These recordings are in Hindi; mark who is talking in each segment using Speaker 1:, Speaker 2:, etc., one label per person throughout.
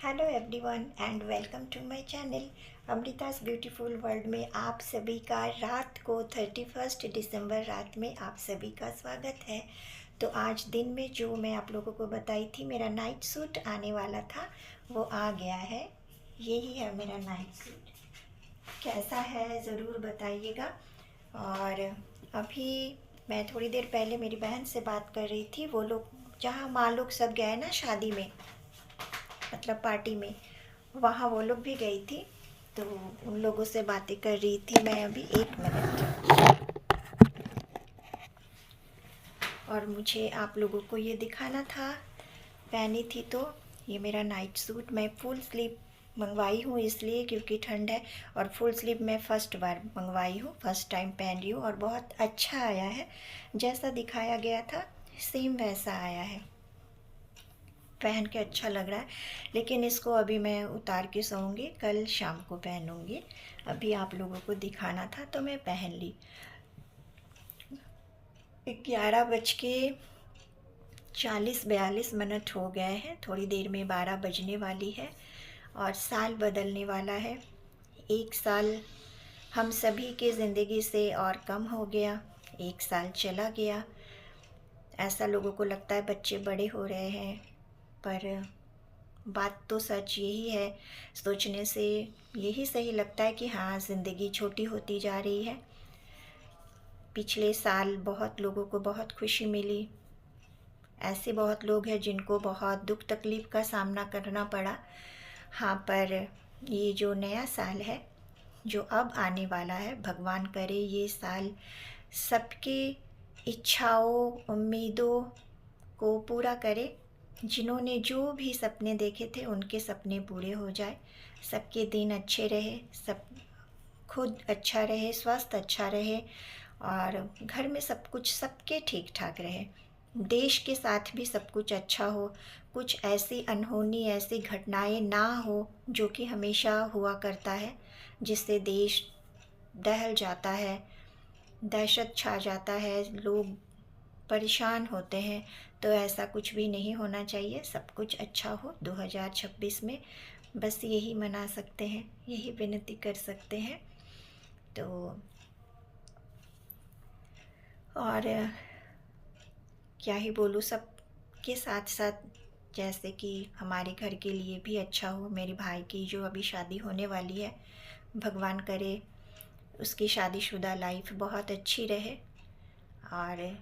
Speaker 1: Hello everyone and welcome to my channel Amrita's beautiful world में आप सभी का रात को 31 दिसंबर रात में आप सभी का स्वागत है। तो आज दिन में जो मैं आप लोगों को बताई थी मेरा नाइट सूट आने वाला था वो आ गया है। यही है मेरा नाइट सूट, कैसा है ज़रूर बताइएगा। और अभी मैं थोड़ी देर पहले मेरी बहन से बात कर रही थी, वो लोग जहाँ माँ लोग सब गए ना शादी में, मतलब पार्टी में, वहाँ वो लोग भी गई थी, तो उन लोगों से बातें कर रही थी मैं अभी। एक मिनट। और मुझे आप लोगों को ये दिखाना था, पहनी थी तो ये मेरा नाइट सूट मैं फुल स्लीव मंगवाई हूँ इसलिए क्योंकि ठंड है, और फुल स्लीव मैं फ़र्स्ट बार मंगवाई हूँ, फ़र्स्ट टाइम पहन रही हूँ और बहुत अच्छा आया है। जैसा दिखाया गया था सेम वैसा आया है, पहन के अच्छा लग रहा है। लेकिन इसको अभी मैं उतार के सोऊंगी, कल शाम को पहनूंगी। अभी आप लोगों को दिखाना था तो मैं पहन ली। 11:40-42 हो गए हैं, थोड़ी देर में 12 बजने वाली है और साल बदलने वाला है। एक साल हम सभी के ज़िंदगी से और कम हो गया, एक साल चला गया। ऐसा लोगों को लगता है बच्चे बड़े हो रहे हैं, पर बात तो सच यही है। सोचने से यही सही लगता है कि हाँ, ज़िंदगी छोटी होती जा रही है। पिछले साल बहुत लोगों को बहुत खुशी मिली, ऐसे बहुत लोग हैं जिनको बहुत दुख तकलीफ़ का सामना करना पड़ा। हाँ, पर ये जो नया साल है जो अब आने वाला है, भगवान करे ये साल सबकी इच्छाओं उम्मीदों को पूरा करे। जिन्होंने जो भी सपने देखे थे उनके सपने पूरे हो जाए, सबके दिन अच्छे रहे, सब खुद अच्छा रहे, स्वास्थ्य अच्छा रहे और घर में सब कुछ सबके ठीक ठाक रहे। देश के साथ भी सब कुछ अच्छा हो, कुछ ऐसी अनहोनी ऐसी घटनाएं ना हो जो कि हमेशा हुआ करता है, जिससे देश दहल जाता है, दहशत छा जाता है, लोग परेशान होते हैं। तो ऐसा कुछ भी नहीं होना चाहिए, सब कुछ अच्छा हो 2026 में। बस यही मना सकते हैं, यही विनती कर सकते हैं। तो और क्या ही बोलूँ, सब के साथ साथ जैसे कि हमारे घर के लिए भी अच्छा हो। मेरे भाई की जो अभी शादी होने वाली है, भगवान करे उसकी शादीशुदा लाइफ बहुत अच्छी रहे और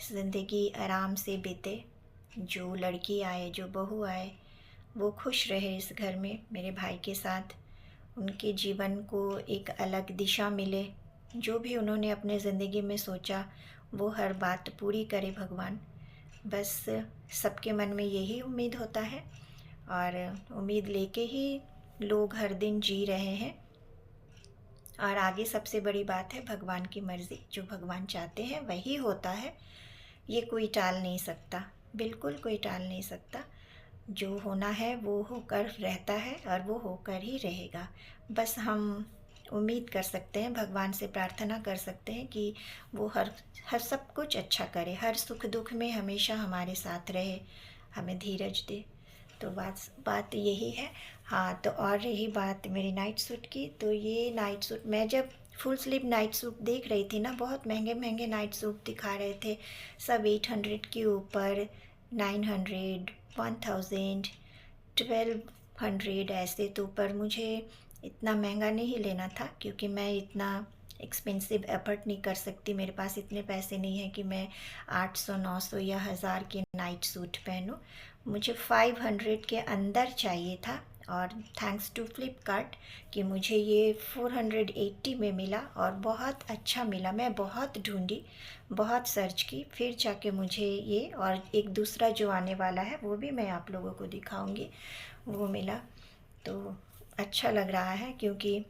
Speaker 1: ज़िंदगी आराम से बीते। जो लड़की आए, जो बहू आए, वो खुश रहे इस घर में मेरे भाई के साथ, उनके जीवन को एक अलग दिशा मिले। जो भी उन्होंने अपने ज़िंदगी में सोचा वो हर बात पूरी करे भगवान। बस सबके मन में यही उम्मीद होता है और उम्मीद लेके ही लोग हर दिन जी रहे हैं। और आगे सबसे बड़ी बात है भगवान की मर्ज़ी, जो भगवान चाहते हैं वही होता है। ये कोई टाल नहीं सकता, बिल्कुल कोई टाल नहीं सकता। जो होना है वो होकर रहता है और वो होकर ही रहेगा। बस हम उम्मीद कर सकते हैं, भगवान से प्रार्थना कर सकते हैं कि वो हर हर सब कुछ अच्छा करे, हर सुख दुख में हमेशा हमारे साथ रहे, हमें धीरज दे। तो बात यही है। हाँ, तो और रही बात मेरी नाइट सूट की, तो ये नाइट सूट मैं जब फुल स्लीव नाइट सूट देख रही थी ना, बहुत महंगे महंगे नाइट सूट दिखा रहे थे, सब 800 के ऊपर, 900, 1000, 1200 ऐसे। तो पर मुझे इतना महंगा नहीं लेना था क्योंकि मैं इतना एक्सपेंसिव एफर्ट नहीं कर सकती, मेरे पास इतने पैसे नहीं हैं कि मैं 800 900 या 1000 के नाइट सूट पहनूं। मुझे 500 के अंदर चाहिए था और थैंक्स टू फ्लिपकार्ट कि मुझे ये 480 में मिला और बहुत अच्छा मिला। मैं बहुत ढूंढी, बहुत सर्च की, फिर जाके मुझे ये और एक दूसरा जो आने वाला है वो भी मैं आप लोगों को दिखाऊंगी, वो मिला। तो अच्छा लग रहा है क्योंकि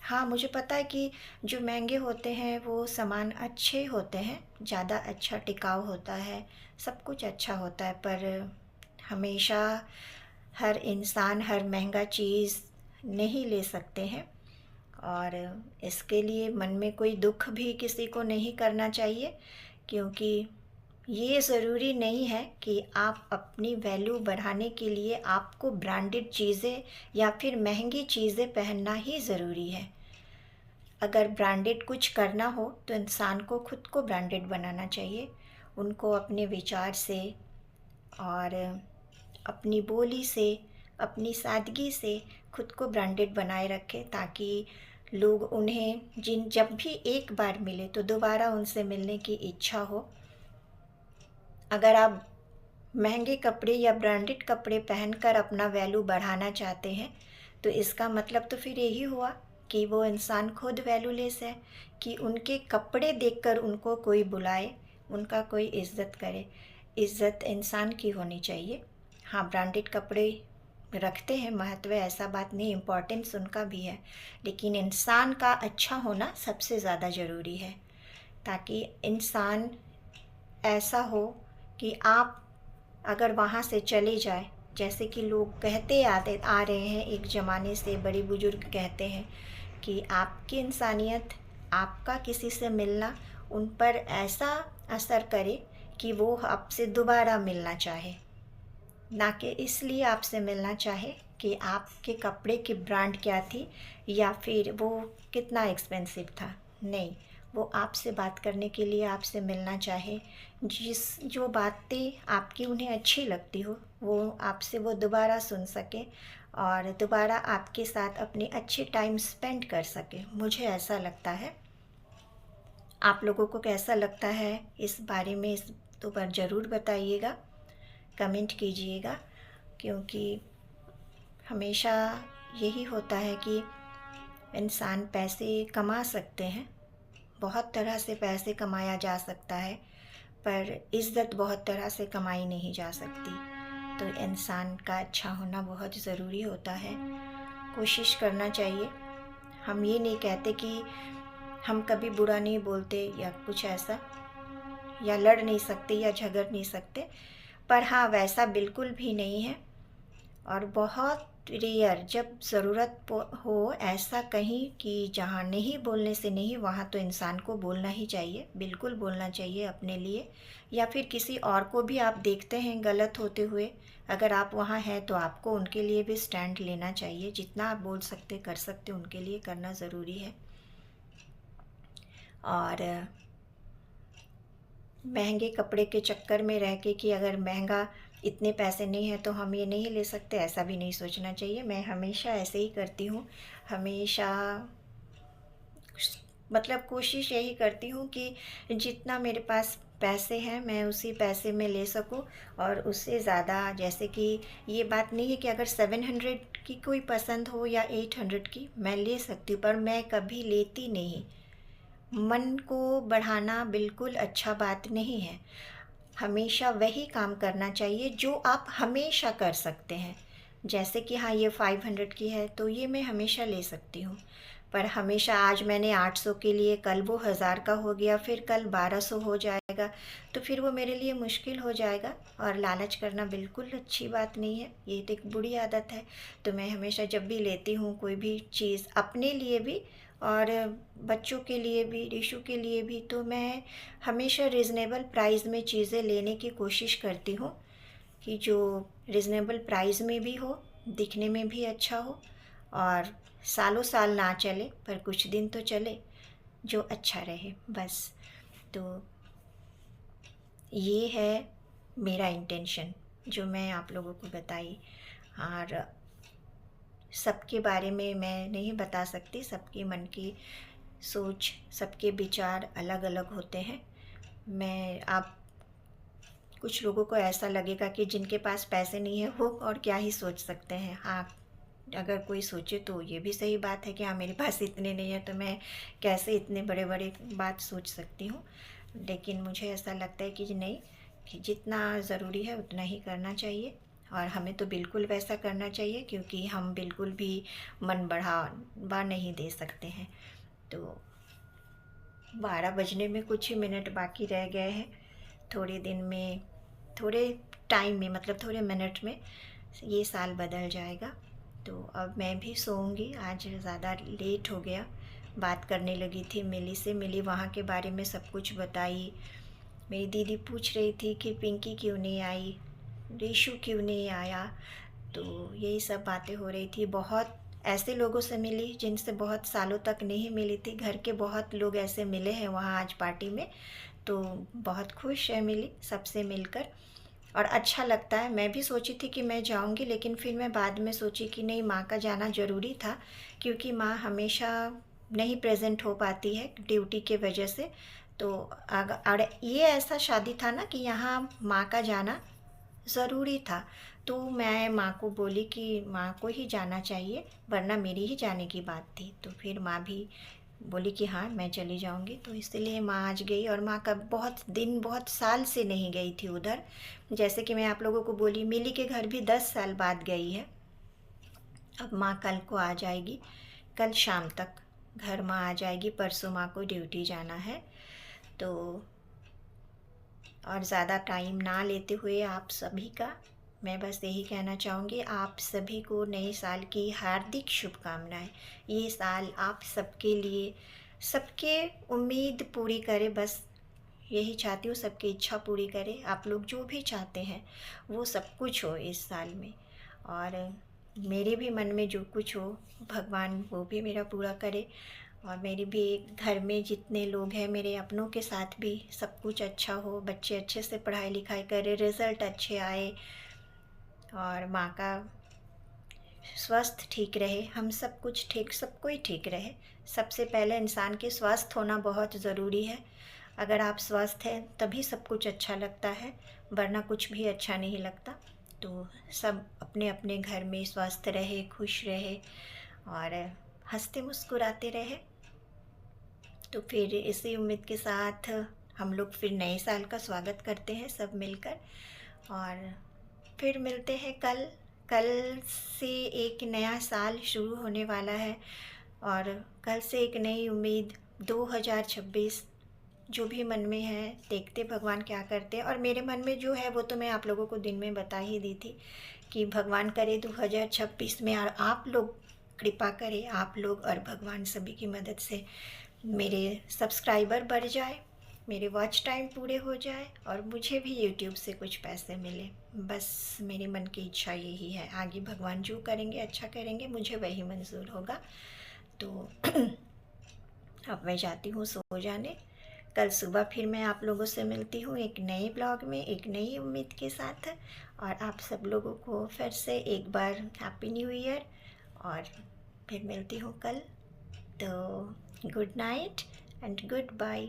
Speaker 1: हाँ, मुझे पता है कि जो महंगे होते हैं वो सामान अच्छे होते हैं, ज़्यादा अच्छा टिकाऊ होता है, सब कुछ अच्छा होता है, पर हमेशा हर इंसान हर महंगा चीज़ नहीं ले सकते हैं। और इसके लिए मन में कोई दुख भी किसी को नहीं करना चाहिए क्योंकि ये ज़रूरी नहीं है कि आप अपनी वैल्यू बढ़ाने के लिए आपको ब्रांडेड चीज़ें या फिर महंगी चीज़ें पहनना ही ज़रूरी है। अगर ब्रांडेड कुछ करना हो तो इंसान को खुद को ब्रांडेड बनाना चाहिए। उनको अपने विचार से और अपनी बोली से, अपनी सादगी से खुद को ब्रांडेड बनाए रखें, ताकि लोग उन्हें जब भी एक बार मिले तो दोबारा उनसे मिलने की इच्छा हो। अगर आप महंगे कपड़े या ब्रांडेड कपड़े पहनकर अपना वैल्यू बढ़ाना चाहते हैं तो इसका मतलब तो फिर यही हुआ कि वो इंसान खुद वैल्यूलेस है, कि उनके कपड़े देखकर उनको कोई बुलाए, उनका कोई इज़्ज़त करे। इज़्ज़त इंसान की होनी चाहिए। हाँ, ब्रांडेड कपड़े रखते हैं महत्व, ऐसा बात नहीं, इम्पोर्टेंस उनका भी है, लेकिन इंसान का अच्छा होना सबसे ज़्यादा ज़रूरी है, ताकि इंसान ऐसा हो कि आप अगर वहाँ से चले जाए, जैसे कि लोग कहते आते आ रहे हैं एक ज़माने से, बड़े बुज़ुर्ग कहते हैं कि आपकी इंसानियत, आपका किसी से मिलना उन पर ऐसा असर करे कि वो आपसे दोबारा मिलना चाहे, ना कि इसलिए आपसे मिलना चाहे कि आपके कपड़े की ब्रांड क्या थी या फिर वो कितना एक्सपेंसिव था। नहीं, वो आपसे बात करने के लिए आपसे मिलना चाहे, जो बातें आपकी उन्हें अच्छी लगती हो वो आपसे वो दोबारा सुन सके और दोबारा आपके साथ अपने अच्छे टाइम स्पेंड कर सके। मुझे ऐसा लगता है। आप लोगों को कैसा लगता है इस बारे में, इस तो पर ज़रूर बताइएगा, कमेंट कीजिएगा, क्योंकि हमेशा यही होता है कि इंसान पैसे कमा सकते हैं, बहुत तरह से पैसे कमाया जा सकता है, पर इज़्ज़त बहुत तरह से कमाई नहीं जा सकती। तो इंसान का अच्छा होना बहुत ज़रूरी होता है, कोशिश करना चाहिए। हम ये नहीं कहते कि हम कभी बुरा नहीं बोलते या कुछ ऐसा, या लड़ नहीं सकते या झगड़ नहीं सकते, पर हाँ, वैसा बिल्कुल भी नहीं है। और बहुत रेयर जब ज़रूरत हो ऐसा कहीं कि जहाँ नहीं बोलने से नहीं, वहाँ तो इंसान को बोलना ही चाहिए, बिल्कुल बोलना चाहिए अपने लिए, या फिर किसी और को भी आप देखते हैं गलत होते हुए, अगर आप वहाँ हैं तो आपको उनके लिए भी स्टैंड लेना चाहिए। जितना आप बोल सकते कर सकते उनके लिए करना ज़रूरी है। और महंगे कपड़े के चक्कर में रह के कि अगर महंगा इतने पैसे नहीं है तो हम ये नहीं ले सकते, ऐसा भी नहीं सोचना चाहिए। मैं हमेशा ऐसे ही करती हूँ, हमेशा मतलब कोशिश यही करती हूँ कि जितना मेरे पास पैसे हैं मैं उसी पैसे में ले सकूँ, और उससे ज़्यादा, जैसे कि ये बात नहीं है कि अगर 700 की कोई पसंद हो या 800 की मैं ले सकती हूँ, पर मैं कभी लेती नहीं। मन को बढ़ाना बिल्कुल अच्छा बात नहीं है। हमेशा वही काम करना चाहिए जो आप हमेशा कर सकते हैं। जैसे कि हाँ, ये 500 की है तो ये मैं हमेशा ले सकती हूँ, पर हमेशा आज मैंने 800 के लिए, कल वो 1000 का हो गया, फिर कल 1200 हो जाएगा, तो फिर वो मेरे लिए मुश्किल हो जाएगा। और लालच करना बिल्कुल अच्छी बात नहीं है, ये तो एक बुरी आदत है। तो मैं हमेशा जब भी लेती हूँ कोई भी चीज़, अपने लिए भी और बच्चों के लिए भी, रिशु के लिए भी, तो मैं हमेशा रिज़नेबल प्राइस में चीज़ें लेने की कोशिश करती हूँ, कि जो रिज़नेबल प्राइस में भी हो, दिखने में भी अच्छा हो, और सालों साल ना चले पर कुछ दिन तो चले, जो अच्छा रहे बस। तो ये है मेरा इंटेंशन जो मैं आप लोगों को बताई। और सबके बारे में मैं नहीं बता सकती, सबके मन की सोच, सबके विचार अलग अलग होते हैं। आप कुछ लोगों को ऐसा लगेगा कि जिनके पास पैसे नहीं है वो और क्या ही सोच सकते हैं। हाँ, अगर कोई सोचे तो ये भी सही बात है कि हाँ, मेरे पास इतने नहीं है तो मैं कैसे इतने बड़े बड़े बात सोच सकती हूँ। लेकिन मुझे ऐसा लगता है कि नहीं, कि जितना ज़रूरी है उतना ही करना चाहिए, और हमें तो बिल्कुल वैसा करना चाहिए, क्योंकि हम बिल्कुल भी मन बढ़ावा नहीं दे सकते हैं। तो 12 बजने में कुछ ही मिनट बाकी रह गए हैं। थोड़े दिन में, थोड़े टाइम में, मतलब थोड़े मिनट में ये साल बदल जाएगा। तो अब मैं भी सोऊंगी, आज ज़्यादा लेट हो गया। बात करने लगी थी मिली से, मिली वहाँ के बारे में सब कुछ बताई, मेरी दीदी पूछ रही थी कि पिंकी क्यों नहीं आई, रीशु क्यों नहीं आया। तो यही सब बातें हो रही थी। बहुत ऐसे लोगों से मिली जिनसे बहुत सालों तक नहीं मिली थी। घर के बहुत लोग ऐसे मिले हैं वहाँ आज पार्टी में, तो बहुत खुश है मिली सबसे मिलकर और अच्छा लगता है। मैं भी सोची थी कि मैं जाऊंगी, लेकिन फिर मैं बाद में सोची कि नहीं, माँ का जाना ज़रूरी था, क्योंकि माँ हमेशा नहीं प्रेजेंट हो पाती है ड्यूटी के वजह से। तो और ये ऐसा शादी था ना कि यहाँ माँ का जाना ज़रूरी था। तो मैं माँ को बोली कि माँ को ही जाना चाहिए, वरना मेरी ही जाने की बात थी। तो फिर माँ भी बोली कि हाँ मैं चली जाऊँगी, तो इसलिए माँ आज गई। और माँ का बहुत साल से नहीं गई थी उधर। जैसे कि मैं आप लोगों को बोली, मिली के घर भी 10 साल बाद गई है। अब माँ कल को आ जाएगी, कल शाम तक घर माँ आ जाएगी। परसों माँ को ड्यूटी जाना है। तो और ज़्यादा टाइम ना लेते हुए आप सभी का मैं बस यही कहना चाहूँगी, आप सभी को नए साल की हार्दिक शुभकामनाएं। ये साल आप सबके लिए सबके उम्मीद पूरी करे, बस यही चाहती हूँ, सबकी इच्छा पूरी करे। आप लोग जो भी चाहते हैं वो सब कुछ हो इस साल में। और मेरे भी मन में जो कुछ हो भगवान वो भी मेरा पूरा करे। और मेरी भी घर में जितने लोग हैं मेरे अपनों के साथ भी सब कुछ अच्छा हो, बच्चे अच्छे से पढ़ाई लिखाई करें, रिज़ल्ट अच्छे आए और माँ का स्वास्थ्य ठीक रहे, हम सब कुछ ठीक, सब कोई ठीक रहे। सबसे पहले इंसान के स्वस्थ होना बहुत ज़रूरी है। अगर आप स्वस्थ हैं तभी सब कुछ अच्छा लगता है, वरना कुछ भी अच्छा नहीं लगता। तो सब अपने अपने घर में स्वस्थ रहे, खुश रहे और हंसते मुस्कुराते रहे। तो फिर इसी उम्मीद के साथ हम लोग फिर नए साल का स्वागत करते हैं सब मिलकर। और फिर मिलते हैं कल। कल से एक नया साल शुरू होने वाला है और कल से एक नई उम्मीद। 2026 जो भी मन में है, देखते भगवान क्या करते हैं। और मेरे मन में जो है वो तो मैं आप लोगों को दिन में बता ही दी थी कि भगवान करे 2026 में और आप लोग कृपा करें, आप लोग और भगवान सभी की मदद से मेरे सब्सक्राइबर बढ़ जाए, मेरे वॉच टाइम पूरे हो जाए और मुझे भी यूट्यूब से कुछ पैसे मिले। बस मेरे मन की इच्छा यही है। आगे भगवान जो करेंगे अच्छा करेंगे, मुझे वही मंजूर होगा। तो अब मैं जाती हूँ सो जाने। कल सुबह फिर मैं आप लोगों से मिलती हूँ एक नए ब्लॉग में, एक नई उम्मीद के साथ। और आप सब लोगों को फिर से एक बार हैप्पी न्यू ईयर और फिर मिलती हूँ कल। तो good night and good bye.